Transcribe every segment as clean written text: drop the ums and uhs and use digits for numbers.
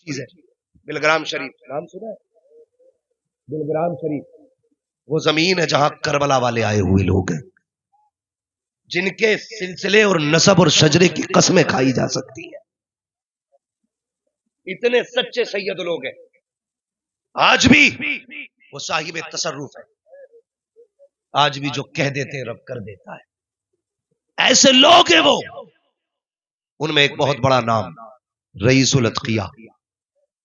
چیز ہے بلگرام شریف، نام سنا ہے؟ بلگرام شریف وہ زمین ہے جہاں کربلا والے آئے ہوئے لوگ ہیں، جن کے سلسلے اور نسب اور شجرے کی قسمیں کھائی جا سکتی ہیں. اتنے سچے سید لوگ ہیں. آج بھی وہ صاحب تصرف ہے، آج بھی جو کہہ دیتے ہیں رب کر دیتا ہے. ایسے لوگ ہیں وہ. ان میں ایک بہت بڑا نام رئیس الاتقیاء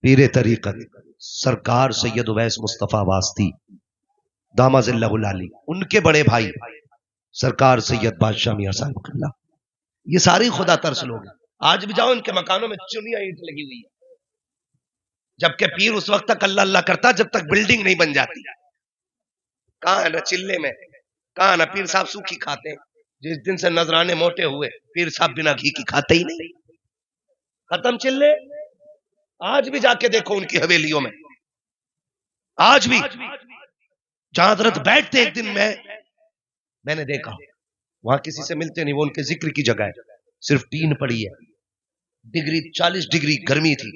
پیر طریقت سرکار سید اویس مصطفیٰ واسطی دامہ ظلہ العالی، ان کے بڑے بھائی سرکار سید بادشاہ میاں صاحب قبلہ، یہ ساری خدا ترس لوگ ہیں. آج بھی جاؤ ان کے مکانوں میں چنیاں اینٹ لگی ہوئی ہے، جبکہ پیر اس وقت تک اللہ اللہ کرتا جب تک بلڈنگ نہیں بن جاتی. کہاں ہے نا چلے میں، کہاں نا پیر صاحب سوکھی کھاتے ہیں. جس دن سے نذرانے موٹے ہوئے پیر صاحب بنا گھی کی کھاتے ہی نہیں. ختم چلے. آج بھی جا کے دیکھو ان کی حویلیوں میں، آج بھی جہاں حضرت بیٹھتے ایک دن میں نے دیکھا وہاں کسی سے ملتے نہیں، وہ ان کے ذکر کی جگہ ہے، صرف ٹین پڑی ہے، 40 ڈگری گرمی تھی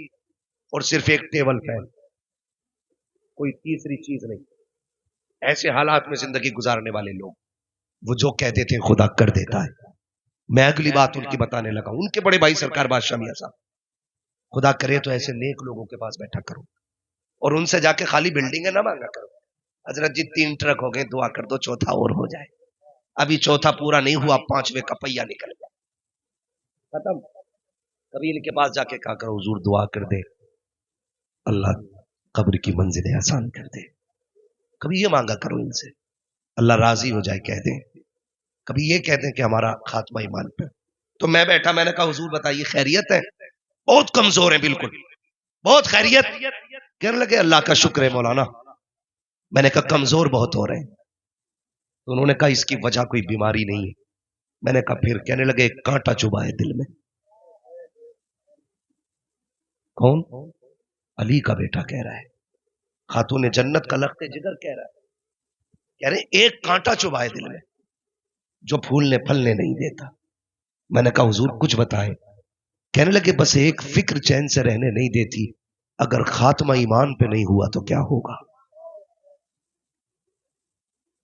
اور صرف ایک ٹیبل فین، کوئی تیسری چیز نہیں. ایسے حالات میں زندگی گزارنے والے لوگ وہ جو کہہ دیتے ہیں خدا کر دیتا ہے. میں اگلی بات ان کی بتانے لگا. ان کے بڑے بھائی سرکار بادشاہ میاں صاحب، خدا کرے تو ایسے نیک لوگوں کے پاس بیٹھا کرو اور ان سے جا کے خالی بلڈنگیں نہ مانگا کرو. حضرت جی 3 ٹرک ہو گئے، دعا کر دو چوتھا اور ہو جائے. ابھی چوتھا پورا نہیں ہوا، 5ویں کا پہیا نکل گیا، ختم. کبھی ان کے پاس جا کے کہا کرو حضور دعا کر دے اللہ قبر کی منزلیں آسان کر دے. کبھی یہ مانگا کرو ان سے اللہ راضی ہو جائے کہہ دیں. کبھی یہ کہہ دیں کہ ہمارا خاتمہ ایمان پہ. تو میں بیٹھا، میں نے کہا حضور بتائیے خیریت ہے؟ بہت کمزور ہیں، بالکل بہت خیریت. کہنے لگے اللہ کا شکر ہے مولانا. میں نے کہا کمزور بہت ہو رہے ہیں. تو انہوں نے کہا اس کی وجہ کوئی بیماری نہیں ہے. میں نے کہا پھر؟ کہنے لگے ایک کانٹا چبھا ہے دل میں. کون؟ علی کا بیٹا کہہ رہا ہے، خاتون جنت کا لخت جگر کہہ رہا ہے. کہہ رہے ایک کانٹا چبھا ہے دل میں جو پھولنے پھلنے نہیں دیتا. میں نے کہا حضور کچھ بتائیں. کہنے لگے بس ایک فکر چین سے رہنے نہیں دیتی، اگر خاتمہ ایمان پہ نہیں ہوا تو کیا ہوگا؟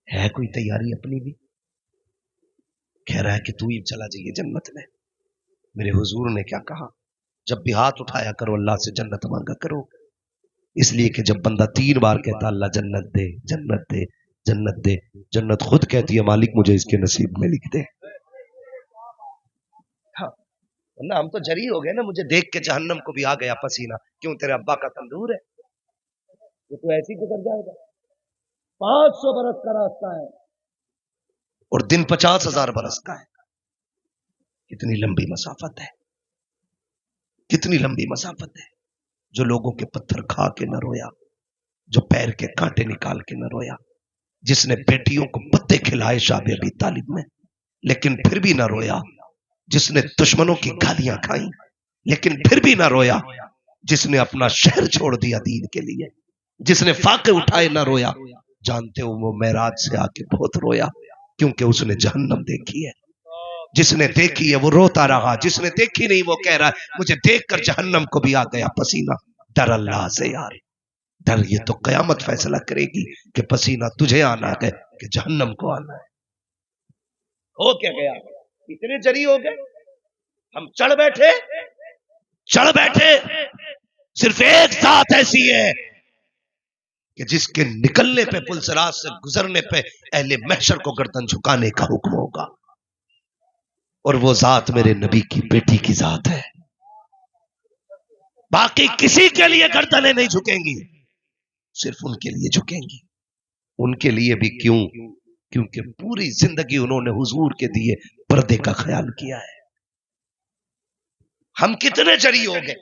ہے کوئی تیاری اپنی بھی؟ کہہ رہا ہے کہ تو ہی چلا جائیے جنت میں. میرے حضور نے کیا کہا؟ جب بھی ہاتھ اٹھایا کرو اللہ سے جنت مانگا کرو، اس لیے کہ جب بندہ 3 بار کہتا اللہ جنت دے جنت دے جنت دے، جنت خود کہتی ہے مالک مجھے اس کے نصیب میں لکھ دے. ورنہ ہم تو جری ہو گئے نا، مجھے دیکھ کے جہنم کو بھی آ گیا پسینہ. کیوں؟ تیرے ابا کا تندور ہے، وہ تو ایسی گزر جائے گا. 500 برس کا راستہ ہے اور دن 50,000 برس کا ہے. کتنی لمبی مسافت ہے، کتنی لمبی مسافت ہے. جو لوگوں کے پتھر کھا کے نہ رویا، جو پیر کے کانٹے نکال کے نہ رویا، جس نے بیٹیوں کو پتے کھلائے شاب ابی طالب میں لیکن پھر بھی نہ رویا، جس نے دشمنوں کی گالیاں کھائیں لیکن پھر بھی نہ رویا، جس نے اپنا شہر چھوڑ دیا دین کے لیے، جس نے فاقے اٹھائے نہ رویا. جانتے ہو وہ معراج سے آ کے بہت رویا، کیونکہ اس نے جہنم دیکھی ہے. جس نے دیکھی ہے وہ روتا رہا، جس نے دیکھی نہیں وہ کہہ رہا ہے مجھے دیکھ کر جہنم کو بھی آ گیا پسینہ. ڈر اللہ سے یار، ڈر. یہ تو قیامت فیصلہ کرے گی کہ پسینہ تجھے آنا ہے کہ جہنم کو آنا ہے. ہو کیا گیا؟ اتنے جری ہو گئے. ہم چڑھ بیٹھے. صرف ایک ذات ایسی ہے کہ جس کے نکلنے پہ پل صراط سے گزرنے پہ اہل محشر کو گردن جھکانے کا حکم ہوگا، اور وہ ذات میرے نبی کی بیٹی کی ذات ہے. باقی کسی کے لیے گردنیں نہیں جھکیں گی، صرف ان کے لیے جھکیں گی. ان کے لیے بھی کیوں؟ کیونکہ پوری زندگی انہوں نے حضور کے دیے پردے کا خیال کیا ہے. ہم کتنے جری ہو گئے،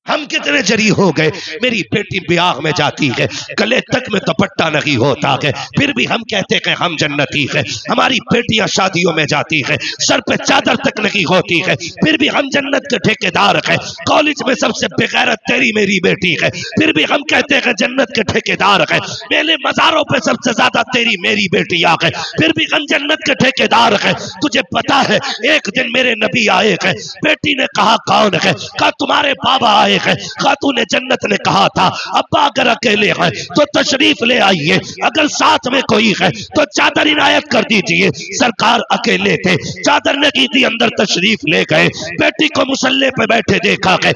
ہم کتنے جری ہو گئے. میری بیٹی بیاہ میں جاتی ہے، گلے تک میں دوپٹہ نہیں ہوتا ہے، پھر بھی ہم کہتے ہیں ہم جنتی ہے. ہماری بیٹیاں شادیوں میں جاتی ہے، سر پہ چادر تک نہیں ہوتی ہے، پھر بھی ہم جنت کے ٹھیکیدار ہیں. کالج میں سب سے بغیرت تیری میری بیٹی ہے، پھر بھی ہم کہتے ہیں جنت کے ٹھیکیدار ہیں. میلے مزاروں پہ سب سے زیادہ تیری میری بیٹیاں ہیں، پھر بھی ہم جنت کے ٹھیکیدار ہیں. تجھے پتا ہے ایک دن میرے نبی آئے ہیں، بیٹی نے کہا کون ہے؟ کہا تمہارے بابا آئے آئے ہیں. خاتون جنت نے کہا تھا ابا اگر اکیلے ہیں تو تشریف لے آئیے, اگر ساتھ میں کوئی ہے تو چادر عنایت کر دیجئے. سرکار اکیلے تھے, چادر نے کی تھی, اندر تشریف لے گئے. بیٹی کو مصلی پہ بیٹھے دیکھا گئے.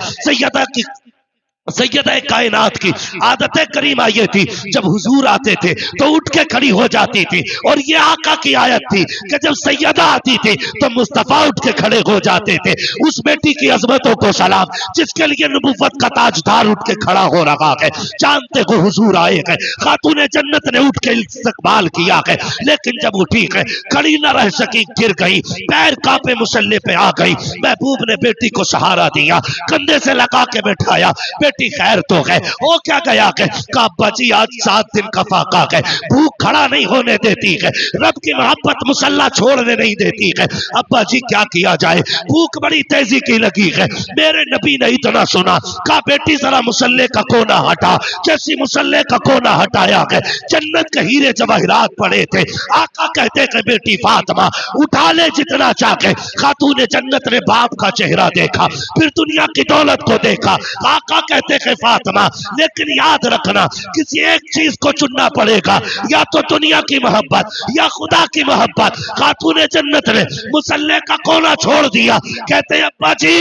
سیدہ کائنات کی عادت کریمہ یہ تھی جب حضور آتے تھے تو اٹھ کے کھڑی ہو جاتی تھی, اور یہ آقا کی آیت تھی کہ جب سیدہ آتی تھی تو مصطفیٰ اٹھ کے کھڑے ہو جاتے تھے. اس بیٹی کی عظمتوں کو سلام جس کے لیے نبوت کا تاجدار اٹھ کے کھڑا ہو رہا ہے. جانتے کو حضور آئے گئے, خاتون جنت نے اٹھ کے استقبال کیا ہے, لیکن جب اٹھی ہے کھڑی نہ رہ سکی, گر گئی, پیر کانپے مصلی پہ آ گئی. محبوب نے بیٹی کو سہارا دیا, کندھے سے لگا کے بٹھایا. بیٹی خیر تو ہے, ہو کیا گیا کہ ابا جی آج 7 دن کا فاقہ ہے, بھوک کھڑا نہیں ہونے دیتی ہے, رب کی محبت مصلی چھوڑنے نہیں دیتی ہے. ابا جی کیا کیا جائے, بھوک بڑی تیزی کی لگی ہے. میرے نبی نے اتنا سنا, کہا بیٹی ذرا مصلی کا کونا ہٹا. جیسی مصلی کا کونا ہٹایا ہے, جنت کے ہیرے جواہرات پڑے تھے. آقا کہتے کہ بیٹی فاطمہ اٹھا لے جتنا چاہے. خاتون جنت نے باپ کا چہرہ دیکھا, پھر دنیا کی دولت کو دیکھا. آقا کہتے کہ فاطمہ لیکن یاد رکھنا کسی ایک چیز کو چننا پڑے گا, یا تو دنیا کی محبت یا خدا کی محبت. خاتون جنت نے مصلی کا کونا چھوڑ دیا. کہتے ابا جی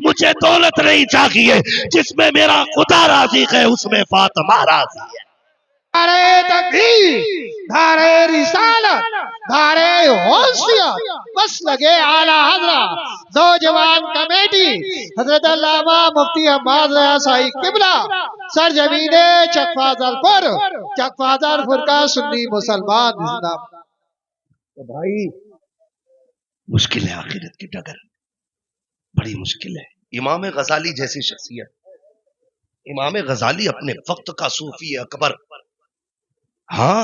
مجھے دولت نہیں چاہیے, جس میں میرا خدا راضی ہے اس میں فاطمہ راضی ہے. دھارے تکبیر, دھارے رسالت, دھارے حوثیت, بس لگے اعلیٰ حضرت نوجوان کمیٹی حضرت علامہ مفتی حماد رضا صاحب قبلہ سرزمین چکفازر پر, چکفازر فرقہ سنی مسلمان زندہ. تو بھائی مشکل ہے آخرت کی ڈگر, بڑی مشکل ہے. امام غزالی جیسی شخصیت, امام غزالی اپنے وقت کا صوفی اکبر, ہاں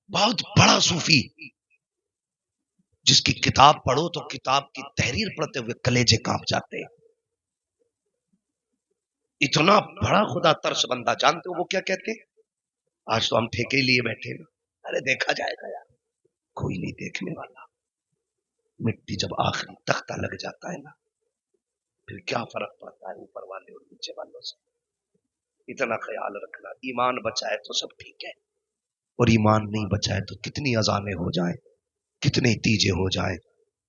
بہت بڑا صوفی, جس کی کتاب پڑھو تو کتاب کی تحریر پڑھتے ہوئے کلیجے کانپ جاتے ہیں. اتنا بڑا خدا ترس بندہ. جانتے ہو وہ کیا کہتے ہیں؟ آج تو ہم ٹھیکے لیے بیٹھے ہیں, ارے دیکھا جائے گا یار, کوئی نہیں دیکھنے والا. مٹی جب آخری تختہ لگ جاتا ہے نا, پھر کیا فرق پڑتا ہے اوپر والے اور نیچے والوں سے. اتنا خیال رکھنا, ایمان بچائے تو سب ٹھیک ہے, اور ایمان نہیں بچائے تو کتنی اذانیں ہو جائیں, کتنی تیجے ہو جائیں,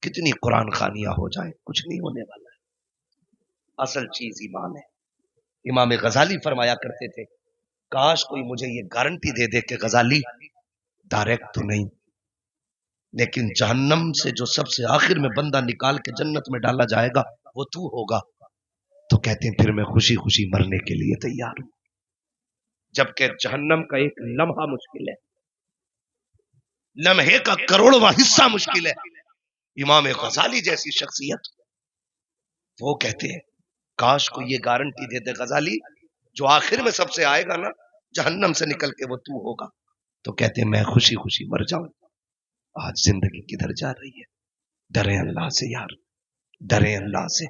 کتنی قرآن خوانیاں ہو جائیں, کچھ نہیں ہونے والا ہے. اصل چیز ایمان ہے. امام غزالی فرمایا کرتے تھے, کاش کوئی مجھے یہ گارنٹی دے دے کہ غزالی ڈائریکٹ تو نہیں, لیکن جہنم سے جو سب سے آخر میں بندہ نکال کے جنت میں ڈالا جائے گا وہ تو ہوگا. تو کہتے ہیں پھر میں خوشی خوشی مرنے کے لیے تیار ہوں. جبکہ جہنم کا ایک لمحہ مشکل ہے, لمحے کا کروڑواں حصہ مشکل ہے. امام غزالی جیسی شخصیت, وہ کہتے ہیں کاش کو یہ گارنٹی دے دے غزالی, جو آخر میں سب سے آئے گا نا جہنم سے نکل کے وہ تو ہوگا. تو کہتے ہیں میں خوشی خوشی مر جاؤں. آج زندگی کدھر جا رہی ہے؟ ڈرے اللہ سے یار, ڈرے اللہ سے,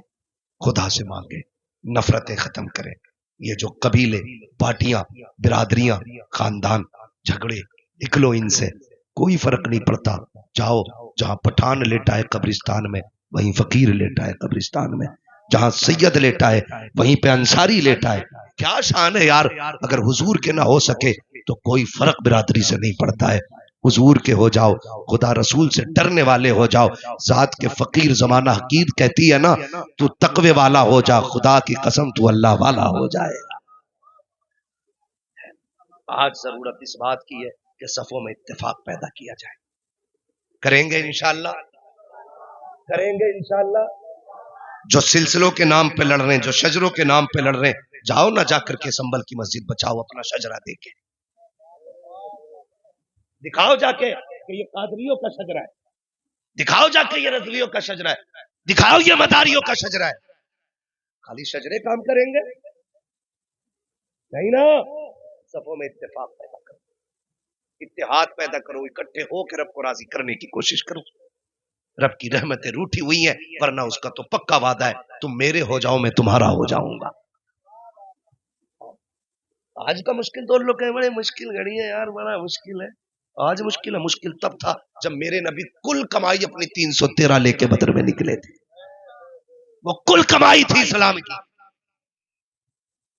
خدا سے مانگے نفرتیں ختم کریں. یہ جو قبیلے, پارٹیاں, برادریاں, خاندان, جھگڑے, نکلو ان سے, کوئی فرق نہیں پڑتا. جاؤ جہاں پٹھان لیٹا ہے قبرستان میں وہیں فقیر لیٹا ہے قبرستان میں, جہاں سید لیٹا ہے وہیں پہ انصاری لیٹا ہے. کیا شان ہے یار, اگر حضور کے نہ ہو سکے تو کوئی فرق برادری سے نہیں پڑتا ہے. حضور کے ہو جاؤ, خدا رسول سے ڈرنے والے ہو جاؤ. ذات کے فقیر زمانہ حقیر کہتی ہے نا, تو تقوی والا ہو جا, خدا کی قسم تو اللہ والا ہو جائے گا. آج ضرورت اس بات کی ہے کہ صفوں میں اتفاق پیدا کیا جائے. کریں گے انشاءاللہ, کریں گے انشاءاللہ. جو سلسلوں کے نام پہ لڑ رہے ہیں, جو شجروں کے نام پہ لڑ رہے ہیں, جاؤ نہ جا کر کے سنبل کی مسجد بچاؤ اپنا شجرہ دے کے. دکھاؤ جا کے کہ یہ قادریوں کا شجرہ ہے, دکھاؤ جا کے یہ رضویوں کا شجرہ ہے, دکھاؤ یہ مداریوں کا شجرہ ہے. خالی شجرے کام کریں گے نہیں نا. صفوں میں اتفاق پیدا کرو, اتحاد پیدا کرو, اکٹھے ہو کے رب کو راضی کرنے کی کوشش کرو. رب کی رحمتیں روٹھی ہوئی ہیں, ورنہ اس کا تو پکا وعدہ ہے, تم میرے ہو جاؤ میں تمہارا ہو جاؤں گا. آج کا مشکل تو لوگ ہیں, بڑے مشکل گھڑی ہے یار, بڑا مشکل ہے. آج مشکل ہے, مشکل تب تھا جب میرے نبی کل کمائی اپنی 313 لے کے بدر میں نکلے تھے. وہ کل کمائی تھی اسلام کی.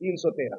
313